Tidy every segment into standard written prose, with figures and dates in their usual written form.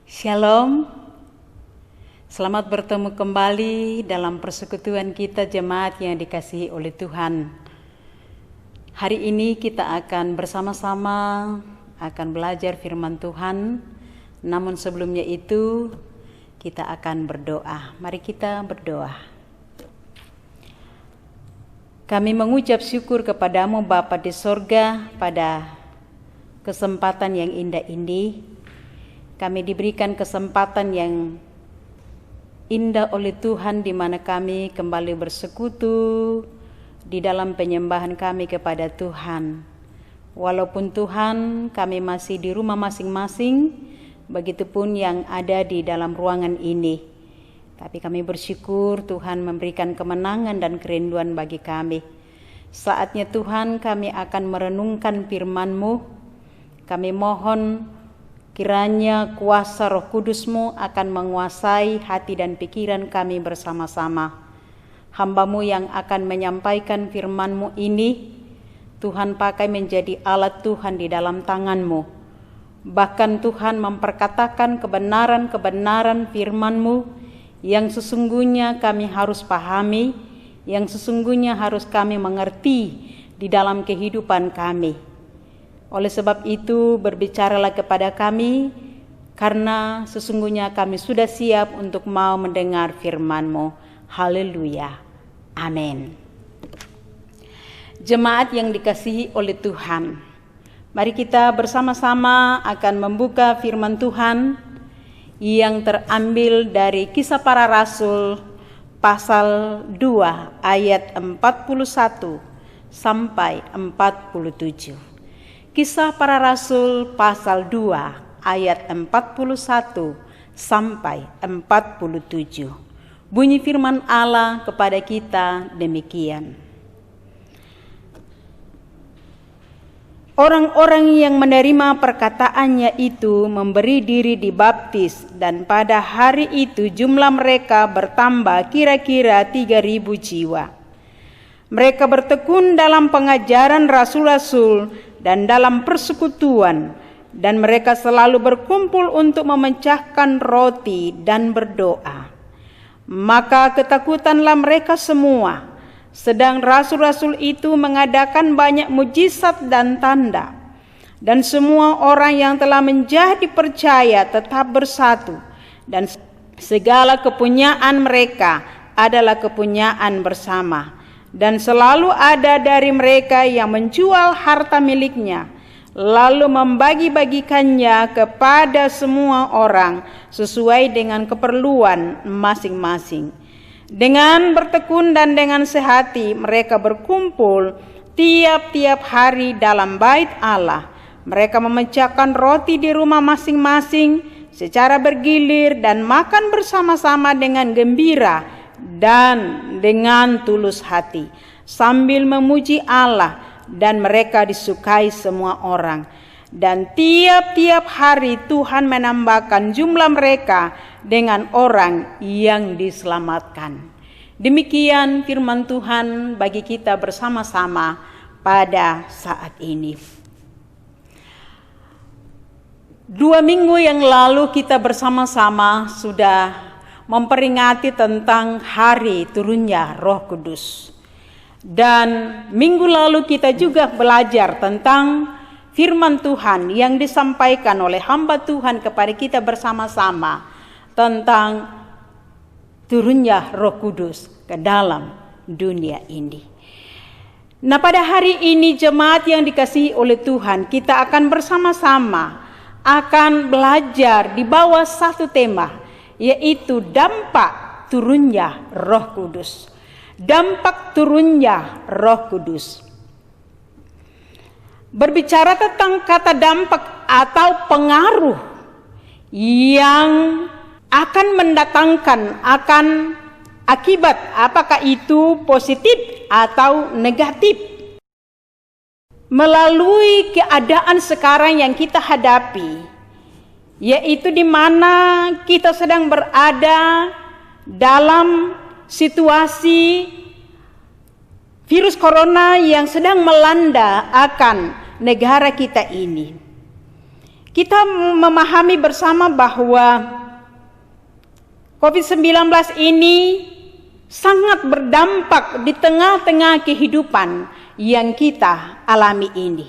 Shalom, selamat bertemu kembali dalam persekutuan kita jemaat yang dikasihi oleh Tuhan. Hari ini kita akan bersama-sama akan belajar firman Tuhan. Namun sebelumnya itu kita akan berdoa. Mari kita berdoa. Kami mengucap syukur kepadamu Bapa di sorga pada kesempatan yang indah ini. Kami diberikan kesempatan yang indah oleh Tuhan di mana kami kembali bersekutu di dalam penyembahan kami kepada Tuhan. Walaupun Tuhan kami masih di rumah masing-masing, begitupun yang ada di dalam ruangan ini. Tapi kami bersyukur Tuhan memberikan kemenangan dan kerinduan bagi kami. Saatnya Tuhan kami akan merenungkan firman-Mu. Kami mohon kiranya kuasa Roh Kudus-Mu akan menguasai hati dan pikiran kami bersama-sama. Hamba-Mu yang akan menyampaikan firman-Mu ini, Tuhan pakai menjadi alat Tuhan di dalam tangan-Mu. Bahkan Tuhan memperkatakan kebenaran-kebenaran firman-Mu yang sesungguhnya kami harus pahami, yang sesungguhnya harus kami mengerti di dalam kehidupan kami. Oleh sebab itu berbicaralah kepada kami, karena sesungguhnya kami sudah siap untuk mau mendengar firman-Mu. Haleluya. Amin. Jemaat yang dikasihi oleh Tuhan, mari kita bersama-sama akan membuka firman Tuhan yang terambil dari Kisah Para Rasul pasal 2 ayat 41 sampai 47. Kisah Para Rasul pasal 2 ayat 41 sampai 47. Bunyi firman Allah kepada kita demikian. Orang-orang yang menerima perkataannya itu memberi diri dibaptis, dan pada hari itu jumlah mereka bertambah kira-kira 3.000 jiwa. Mereka bertekun dalam pengajaran rasul-rasul dan dalam persekutuan, dan mereka selalu berkumpul untuk memecahkan roti dan berdoa. Maka ketakutanlah mereka semua, sedang rasul-rasul itu mengadakan banyak mujizat dan tanda. Dan semua orang yang telah menjadi percaya tetap bersatu, dan segala kepunyaan mereka adalah kepunyaan bersama. Dan selalu ada dari mereka yang menjual harta miliknya, lalu membagi-bagikannya kepada semua orang sesuai dengan keperluan masing-masing. Dengan bertekun dan dengan sehati mereka berkumpul tiap-tiap hari dalam bait Allah. Mereka memecahkan roti di rumah masing-masing secara bergilir dan makan bersama-sama dengan gembira dan dengan tulus hati, sambil memuji Allah, dan mereka disukai semua orang. Dan tiap-tiap hari Tuhan menambahkan jumlah mereka dengan orang yang diselamatkan. Demikian firman Tuhan bagi kita bersama-sama pada saat ini. 2 minggu yang lalu kita bersama-sama sudah memperingati tentang hari turunnya Roh Kudus. Dan minggu lalu kita juga belajar tentang firman Tuhan yang disampaikan oleh hamba Tuhan kepada kita bersama-sama tentang turunnya Roh Kudus ke dalam dunia ini. Nah, pada hari ini jemaat yang dikasihi oleh Tuhan, kita akan bersama-sama akan belajar di bawah satu tema, yaitu dampak turunnya Roh Kudus. Dampak turunnya Roh Kudus. Berbicara tentang kata dampak atau pengaruh yang akan mendatangkan akan akibat, apakah itu positif atau negatif, melalui keadaan sekarang yang kita hadapi, yaitu di mana kita sedang berada dalam situasi virus corona yang sedang melanda akan negara kita ini. kita memahami bersama bahwa COVID-19 ini sangat berdampak di tengah-tengah kehidupan yang kita alami ini.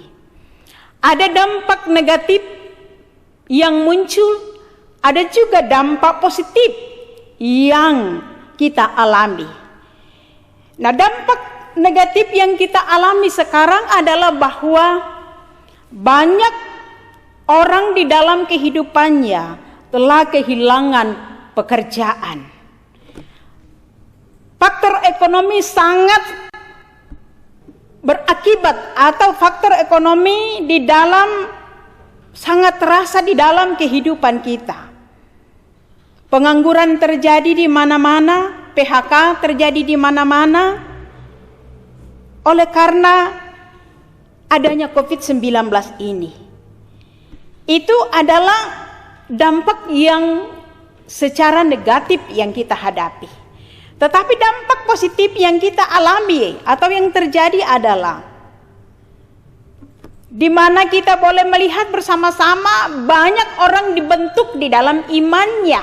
Ada dampak negatif yang muncul, ada juga dampak positif yang kita alami. Nah, dampak negatif yang kita alami sekarang adalah bahwa banyak orang di dalam kehidupannya telah kehilangan pekerjaan. Faktor ekonomi sangat berakibat, atau faktor ekonomi di dalam sangat terasa di dalam kehidupan kita. Pengangguran terjadi di mana-mana, PHK terjadi di mana-mana oleh karena adanya COVID-19 ini. Itu adalah dampak yang secara negatif yang kita hadapi. Tetapi dampak positif yang kita alami atau yang terjadi adalah di mana kita boleh melihat bersama-sama banyak orang dibentuk di dalam imannya.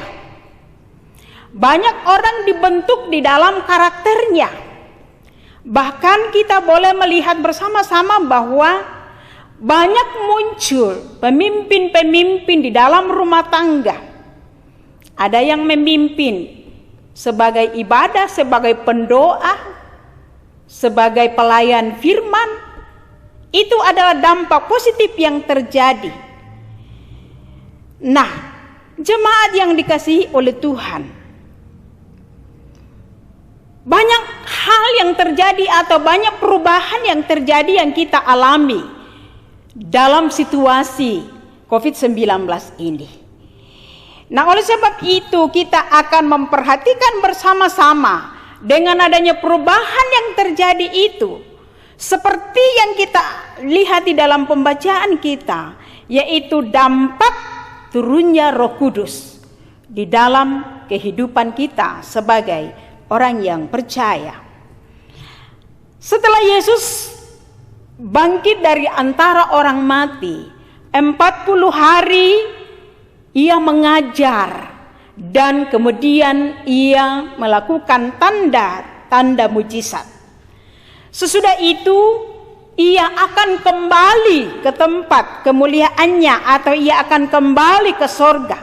Banyak orang dibentuk di dalam karakternya. Bahkan kita boleh melihat bersama-sama bahwa banyak muncul pemimpin-pemimpin di dalam rumah tangga. Ada yang memimpin sebagai ibadah, sebagai pendoa, sebagai pelayan firman. Itu adalah dampak positif yang terjadi. Nah, jemaat yang dikasihi oleh Tuhan, banyak hal yang terjadi atau banyak perubahan yang terjadi yang kita alami dalam situasi COVID-19 ini. Nah, oleh sebab itu kita akan memperhatikan bersama-sama dengan adanya perubahan yang terjadi itu, seperti yang kita lihat di dalam pembacaan kita, yaitu dampak turunnya Roh Kudus di dalam kehidupan kita sebagai orang yang percaya. Setelah Yesus bangkit dari antara orang mati, 40 hari Ia mengajar dan kemudian Ia melakukan tanda-tanda mujizat. Sesudah itu Ia akan kembali ke tempat kemuliaannya, atau Ia akan kembali ke sorga.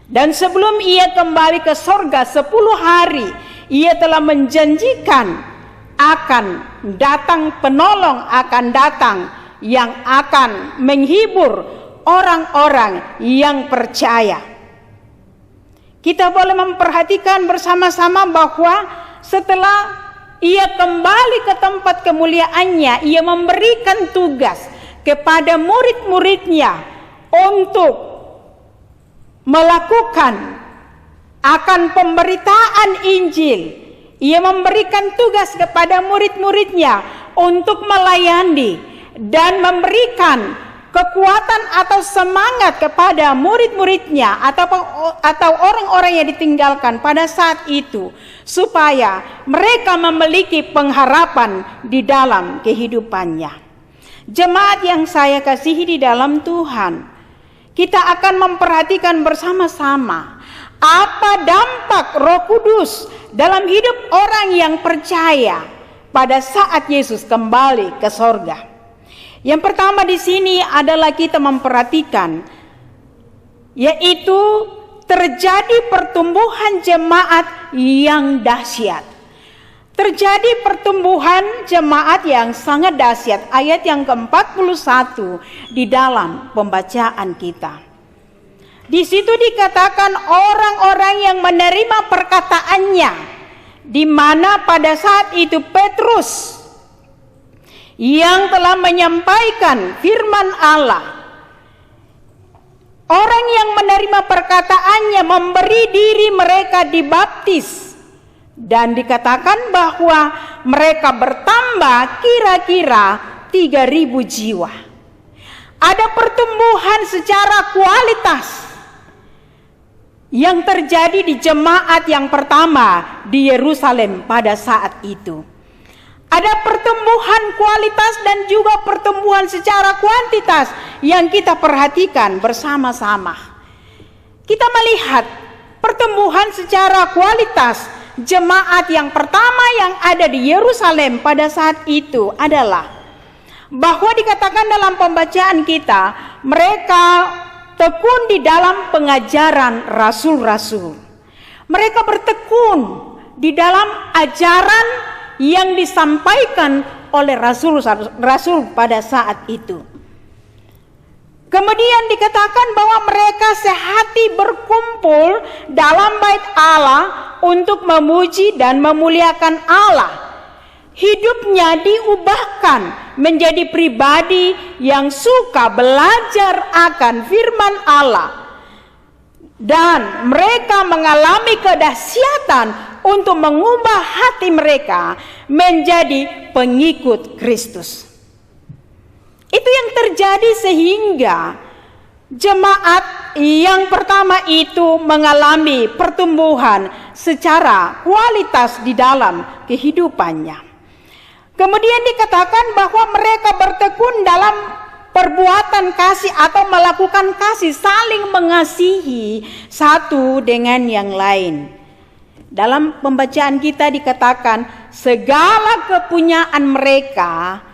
Dan sebelum Ia kembali ke sorga 10 hari, Ia telah menjanjikan akan datang penolong, akan datang yang akan menghibur orang-orang yang percaya. Kita boleh memperhatikan bersama-sama bahwa setelah Ia kembali ke tempat kemuliaannya, Ia memberikan tugas kepada murid-muridnya untuk melakukan akan pemberitaan Injil. Ia memberikan tugas kepada murid-muridnya untuk melayani dan memberikan kekuatan atau semangat kepada murid-muridnya atau orang-orang yang ditinggalkan pada saat itu, supaya mereka memiliki pengharapan di dalam kehidupannya. Jemaat yang saya kasihi di dalam Tuhan, kita akan memperhatikan bersama-sama apa dampak Roh Kudus dalam hidup orang yang percaya pada saat Yesus kembali ke sorga. Yang pertama di sini adalah kita memperhatikan, yaitu terjadi pertumbuhan jemaat yang dahsyat. Terjadi pertumbuhan jemaat yang sangat dahsyat. Ayat yang ke-41 di dalam pembacaan kita. Di situ dikatakan orang-orang yang menerima perkataannya, di mana pada saat itu Petrus yang telah menyampaikan firman Allah. Orang yang menerima perkataannya memberi diri mereka dibaptis, dan dikatakan bahwa mereka bertambah kira-kira 3.000 jiwa. Ada pertumbuhan secara kualitas yang terjadi di jemaat yang pertama di Yerusalem pada saat itu. Ada pertumbuhan kualitas dan juga pertumbuhan secara kuantitas yang kita perhatikan bersama-sama. Kita melihat pertumbuhan secara kualitas jemaat yang pertama yang ada di Yerusalem pada saat itu adalah bahwa dikatakan dalam pembacaan kita, mereka tekun di dalam pengajaran rasul-rasul. Mereka bertekun di dalam ajaran yang disampaikan oleh rasul-rasul pada saat itu. Kemudian dikatakan bahwa mereka sehati berkumpul dalam bait Allah untuk memuji dan memuliakan Allah. Hidupnya diubahkan menjadi pribadi yang suka belajar akan firman Allah. Dan mereka mengalami kedahsyatan untuk mengubah hati mereka menjadi pengikut Kristus. Itu yang terjadi sehingga jemaat yang pertama itu mengalami pertumbuhan secara kualitas di dalam kehidupannya. Kemudian dikatakan bahwa mereka bertekun dalam perbuatan kasih atau melakukan kasih, saling mengasihi satu dengan yang lain. Dalam pembacaan kita dikatakan segala kepunyaan mereka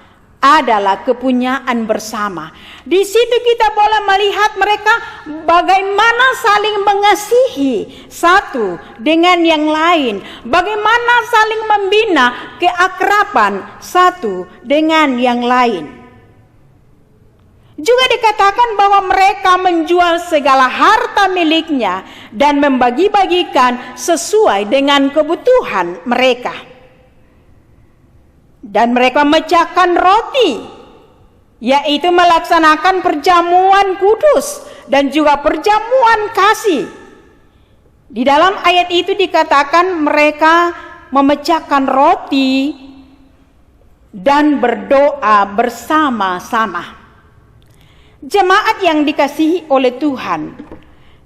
adalah kepunyaan bersama. Di situ kita boleh melihat mereka bagaimana saling mengasihi satu dengan yang lain, bagaimana saling membina keakraban satu dengan yang lain. Juga dikatakan bahwa mereka menjual segala harta miliknya dan membagi-bagikan sesuai dengan kebutuhan mereka. Dan mereka memecahkan roti, yaitu melaksanakan perjamuan kudus dan juga perjamuan kasih. Di dalam ayat itu dikatakan mereka memecahkan roti dan berdoa bersama-sama. Jemaat yang dikasihi oleh Tuhan,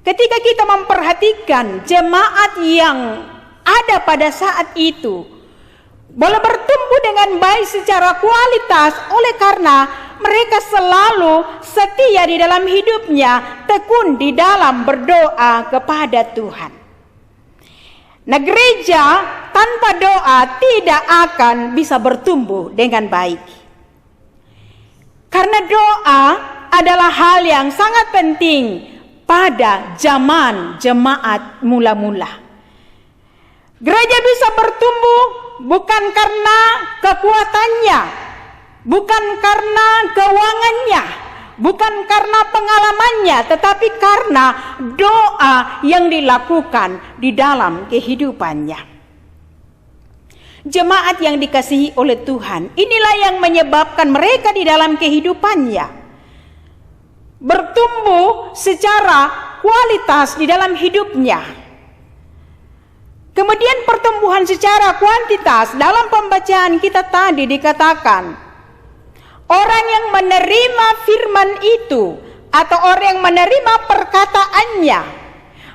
ketika kita memperhatikan jemaat yang ada pada saat itu boleh bertumbuh dengan baik secara kualitas oleh karena mereka selalu setia di dalam hidupnya, tekun di dalam berdoa kepada Tuhan. Nah, gereja tanpa doa tidak akan bisa bertumbuh dengan baik. Karena doa adalah hal yang sangat penting pada zaman jemaat mula-mula. Gereja bisa bertumbuh bukan karena kekuatannya, bukan karena keuangannya, bukan karena pengalamannya, tetapi karena doa yang dilakukan di dalam kehidupannya. Jemaat yang dikasihi oleh Tuhan, inilah yang menyebabkan mereka di dalam kehidupannya bertumbuh secara kualitas di dalam hidupnya. Kemudian pertumbuhan secara kuantitas dalam pembacaan kita tadi dikatakan orang yang menerima firman itu atau orang yang menerima perkataannya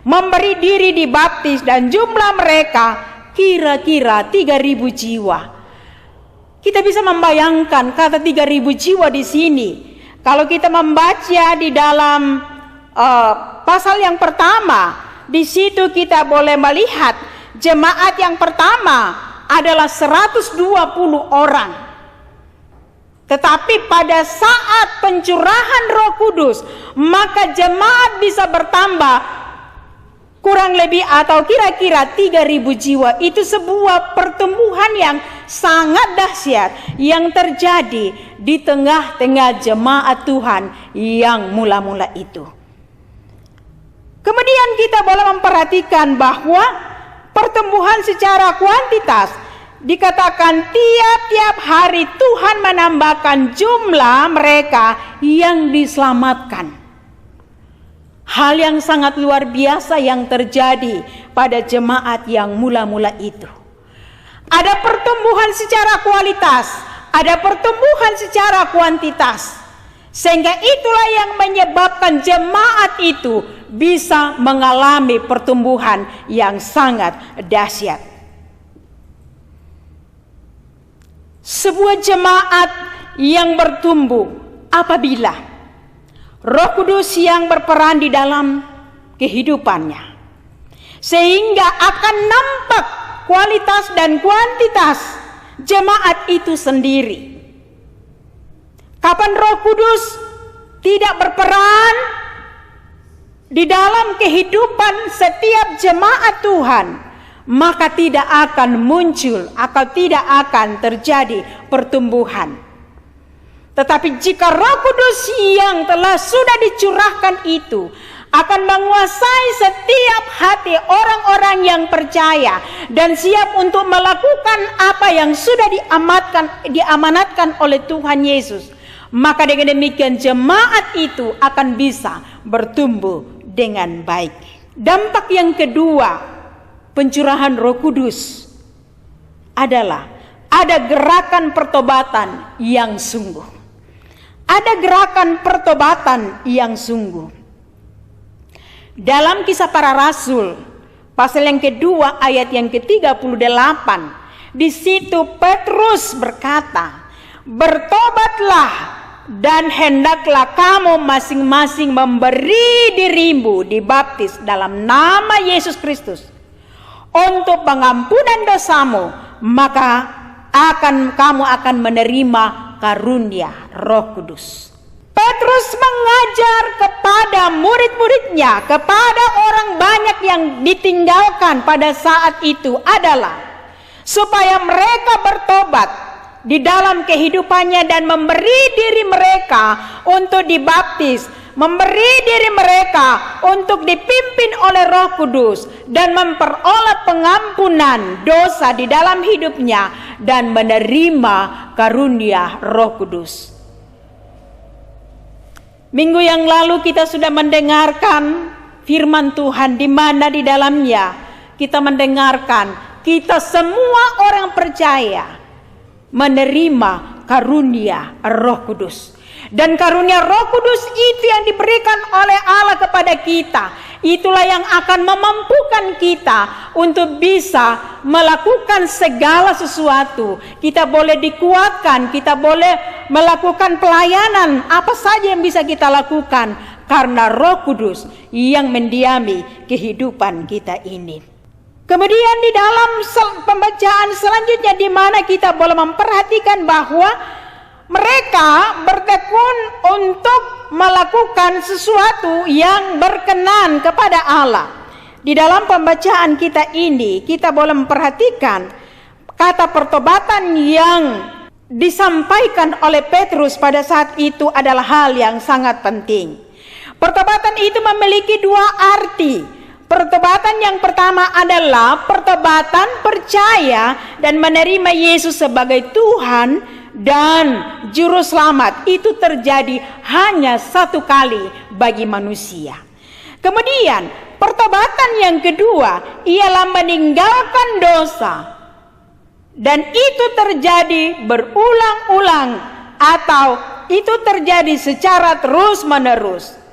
memberi diri dibaptis dan jumlah mereka kira-kira 3.000 jiwa. Kita bisa membayangkan kata 3.000 jiwa di sini. Kalau kita membaca di dalam pasal yang pertama, di situ kita boleh melihat jemaat yang pertama adalah 120 orang. Tetapi pada saat pencurahan Roh Kudus, maka jemaat bisa bertambah kurang lebih atau kira-kira 3.000 jiwa. Itu sebuah pertumbuhan yang sangat dahsyat yang terjadi di tengah-tengah jemaat Tuhan yang mula-mula itu. Kemudian kita boleh memperhatikan bahwa pertumbuhan secara kuantitas dikatakan tiap-tiap hari Tuhan menambahkan jumlah mereka yang diselamatkan. Hal yang sangat luar biasa yang terjadi pada jemaat yang mula-mula itu. Ada pertumbuhan secara kualitas, ada pertumbuhan secara kuantitas. Sehingga itulah yang menyebabkan jemaat itu bisa mengalami pertumbuhan yang sangat dahsyat. sebuah jemaat yang bertumbuh apabila Roh Kudus yang berperan di dalam kehidupannya, sehingga akan nampak kualitas dan kuantitas jemaat itu sendiri. Kapan Roh Kudus tidak berperan di dalam kehidupan setiap jemaat Tuhan, maka tidak akan muncul atau tidak akan terjadi pertumbuhan. Tetapi jika Roh Kudus yang telah sudah dicurahkan itu akan menguasai setiap hati orang-orang yang percaya dan siap untuk melakukan apa yang sudah diamanatkan oleh Tuhan Yesus, maka dengan demikian jemaat itu akan bisa bertumbuh dengan baik. Dampak yang kedua pencurahan Roh Kudus adalah ada gerakan pertobatan yang sungguh. Ada gerakan pertobatan yang sungguh. Dalam Kisah Para Rasul pasal yang kedua ayat yang ke-38, di situ Petrus berkata, "Bertobatlah dan hendaklah kamu masing-masing memberi dirimu dibaptis dalam nama Yesus Kristus untuk pengampunan dosamu, maka kamu akan menerima karunia Roh Kudus." Petrus mengajar kepada murid-muridnya, kepada orang banyak yang ditinggalkan pada saat itu adalah supaya mereka bertobat di dalam kehidupannya dan memberi diri mereka untuk dibaptis, memberi diri mereka untuk dipimpin oleh Roh Kudus dan memperoleh pengampunan dosa di dalam hidupnya dan menerima karunia Roh Kudus. Minggu yang lalu kita sudah mendengarkan firman Tuhan di mana di dalamnya kita mendengarkan kita semua orang percaya menerima karunia Roh Kudus. Dan karunia Roh Kudus itu yang diberikan oleh Allah kepada kita, itulah yang akan memampukan kita untuk bisa melakukan segala sesuatu. Kita boleh dikuatkan, kita boleh melakukan pelayanan, apa saja yang bisa kita lakukan karena Roh Kudus yang mendiami kehidupan kita ini. Kemudian di dalam pembacaan selanjutnya di mana kita boleh memperhatikan bahwa mereka bertekun untuk melakukan sesuatu yang berkenan kepada Allah. Di dalam pembacaan kita ini, kita boleh memperhatikan kata pertobatan yang disampaikan oleh Petrus pada saat itu adalah hal yang sangat penting. Pertobatan itu memiliki dua arti. Pertobatan yang pertama adalah pertobatan percaya dan menerima Yesus sebagai Tuhan dan Juru Selamat. Itu terjadi hanya satu kali bagi manusia. Kemudian pertobatan yang kedua ialah meninggalkan dosa, dan itu terjadi berulang-ulang atau itu terjadi secara terus-menerus.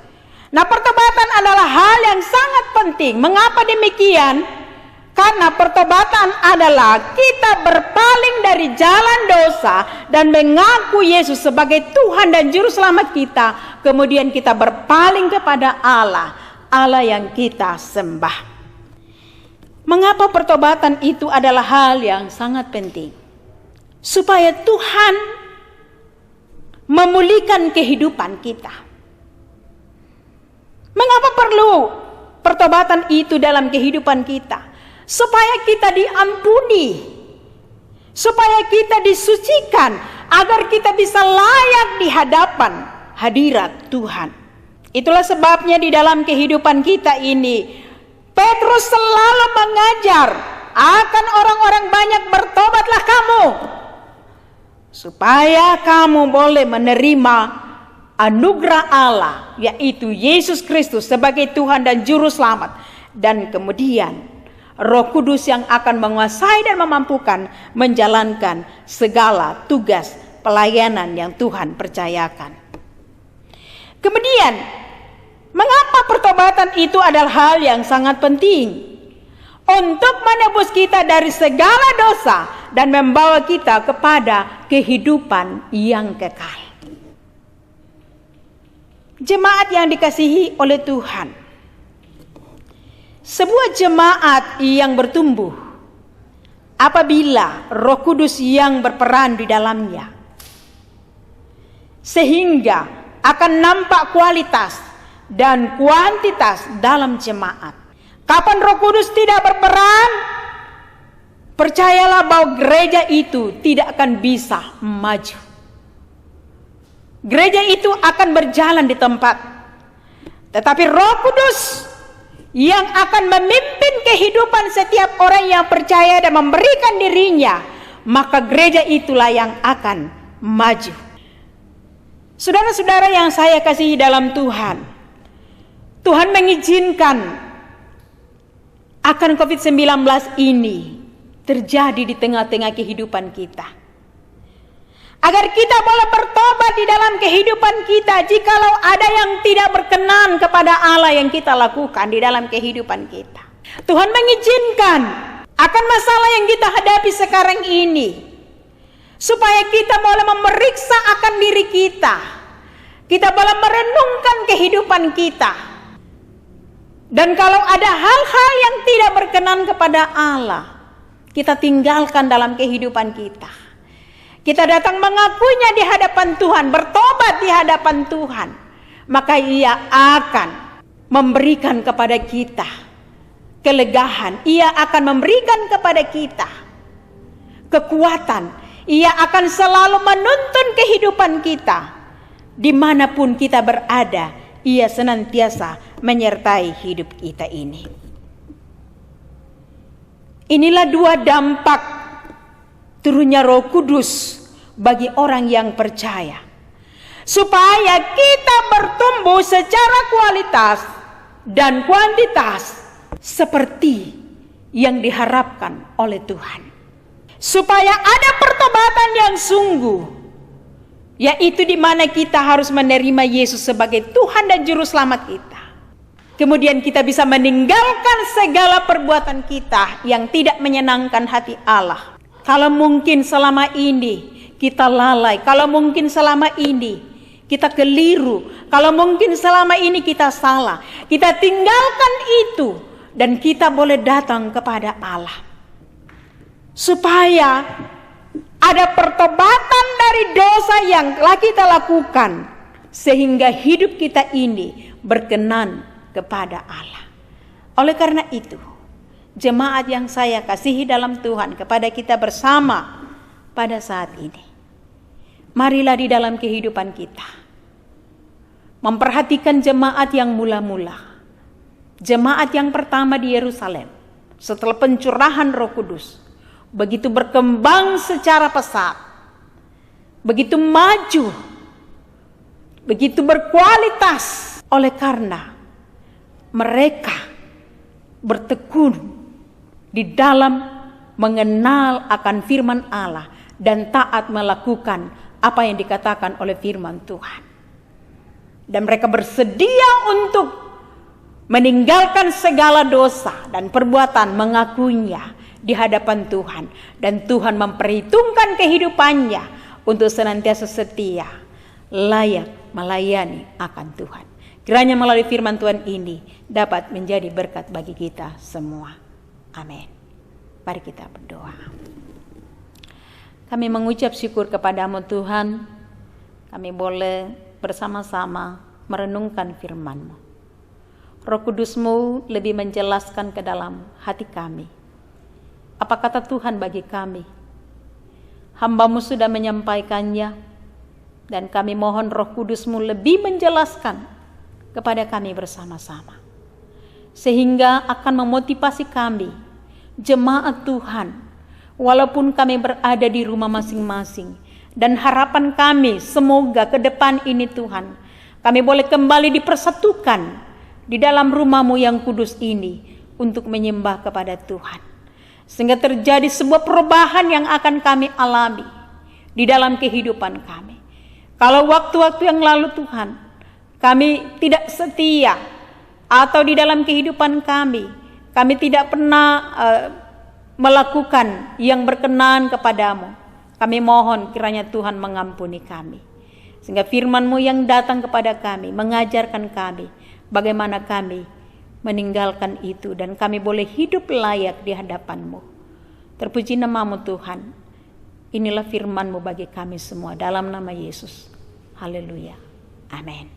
Nah, pertobatan adalah hal yang sangat penting. Mengapa demikian? Karena pertobatan adalah kita berpaling dari jalan dosa dan mengaku Yesus sebagai Tuhan dan Juru Selamat kita. Kemudian kita berpaling kepada Allah, Allah yang kita sembah. Mengapa pertobatan itu adalah hal yang sangat penting? Supaya Tuhan memulihkan kehidupan kita. Mengapa perlu pertobatan itu dalam kehidupan kita? Supaya kita diampuni, supaya kita disucikan, agar kita bisa layak di hadapan hadirat Tuhan. Itulah sebabnya di dalam kehidupan kita ini, Petrus selalu mengajar akan orang-orang banyak, bertobatlah kamu, supaya kamu boleh menerima anugerah Allah, yaitu Yesus Kristus sebagai Tuhan dan Juru Selamat. Dan kemudian Roh Kudus yang akan menguasai dan memampukan menjalankan segala tugas pelayanan yang Tuhan percayakan. Kemudian, mengapa pertobatan itu adalah hal yang sangat penting? untuk menebus kita dari segala dosa dan membawa kita kepada kehidupan yang kekal. Jemaat yang dikasihi oleh Tuhan, sebuah jemaat yang bertumbuh apabila Roh Kudus yang berperan di dalamnya, sehingga akan nampak kualitas dan kuantitas dalam jemaat. Kapan Roh Kudus tidak berperan, percayalah bahwa gereja itu tidak akan bisa maju. Gereja itu akan berjalan di tempat, tetapi Roh Kudus yang akan memimpin kehidupan setiap orang yang percaya dan memberikan dirinya, maka gereja itulah yang akan maju. Saudara-saudara yang saya kasihi dalam Tuhan, Tuhan mengizinkan akan COVID-19 ini terjadi di tengah-tengah kehidupan kita, agar kita boleh bertobat di dalam kehidupan kita jikalau ada yang tidak berkenan kepada Allah yang kita lakukan di dalam kehidupan kita. Tuhan mengizinkan akan masalah yang kita hadapi sekarang ini, supaya kita boleh memeriksa akan diri kita. Kita boleh merenungkan kehidupan kita. Dan kalau ada hal-hal yang tidak berkenan kepada Allah, kita tinggalkan dalam kehidupan kita. Kita datang mengakuinya di hadapan Tuhan, bertobat di hadapan Tuhan, maka Ia akan memberikan kepada kita kelegaan. Ia akan memberikan kepada kita kekuatan. Ia akan selalu menuntun kehidupan kita. Dimanapun kita berada, Ia senantiasa menyertai hidup kita ini. Inilah dua dampak turunnya Roh Kudus bagi orang yang percaya, supaya kita bertumbuh secara kualitas dan kuantitas seperti yang diharapkan oleh Tuhan, supaya ada pertobatan yang sungguh, yaitu di mana kita harus menerima Yesus sebagai Tuhan dan Juru Selamat kita. Kemudian kita bisa meninggalkan segala perbuatan kita yang tidak menyenangkan hati Allah. Kalau mungkin selama ini kita lalai, kalau mungkin selama ini kita keliru, kalau mungkin selama ini kita salah, kita tinggalkan itu dan kita boleh datang kepada Allah, supaya ada pertobatan dari dosa yang telah kita lakukan, sehingga hidup kita ini berkenan kepada Allah. Oleh karena itu, jemaat yang saya kasihi dalam Tuhan, kepada kita bersama pada saat ini, marilah di dalam kehidupan kita memperhatikan jemaat yang mula-mula, jemaat yang pertama di Yerusalem setelah pencurahan Roh Kudus, begitu berkembang secara pesat, begitu maju, begitu berkualitas, oleh karena mereka bertekun di dalam mengenal akan firman Allah dan taat melakukan apa yang dikatakan oleh firman Tuhan. Dan mereka bersedia untuk meninggalkan segala dosa dan perbuatan, mengakuinya di hadapan Tuhan, dan Tuhan memperhitungkan kehidupannya untuk senantiasa setia, layak melayani akan Tuhan. Kiranya melalui firman Tuhan ini dapat menjadi berkat bagi kita semua. Amin. Mari kita berdoa. Kami mengucap syukur kepadamu Tuhan, kami boleh bersama-sama merenungkan firman-Mu. Roh Kudus-Mu lebih menjelaskan ke dalam hati kami apa kata Tuhan bagi kami. Hamba-Mu sudah menyampaikannya, dan kami mohon Roh Kudus-Mu lebih menjelaskan kepada kami bersama-sama, sehingga akan memotivasi kami, jemaat Tuhan, walaupun kami berada di rumah masing-masing, dan harapan kami semoga ke depan ini Tuhan, kami boleh kembali dipersatukan di dalam rumah-Mu yang kudus ini untuk menyembah kepada Tuhan, sehingga terjadi sebuah perubahan yang akan kami alami di dalam kehidupan kami. Kalau waktu-waktu yang lalu Tuhan, kami tidak setia, atau di dalam kehidupan kami Kami tidak pernah melakukan yang berkenan kepadamu. Kami mohon kiranya Tuhan mengampuni kami. Sehingga firman-Mu yang datang kepada kami, mengajarkan kami bagaimana kami meninggalkan itu. Dan kami boleh hidup layak di hadapan-Mu. Terpuji nama-Mu Tuhan. Inilah firman-Mu bagi kami semua dalam nama Yesus. Haleluya. Amin.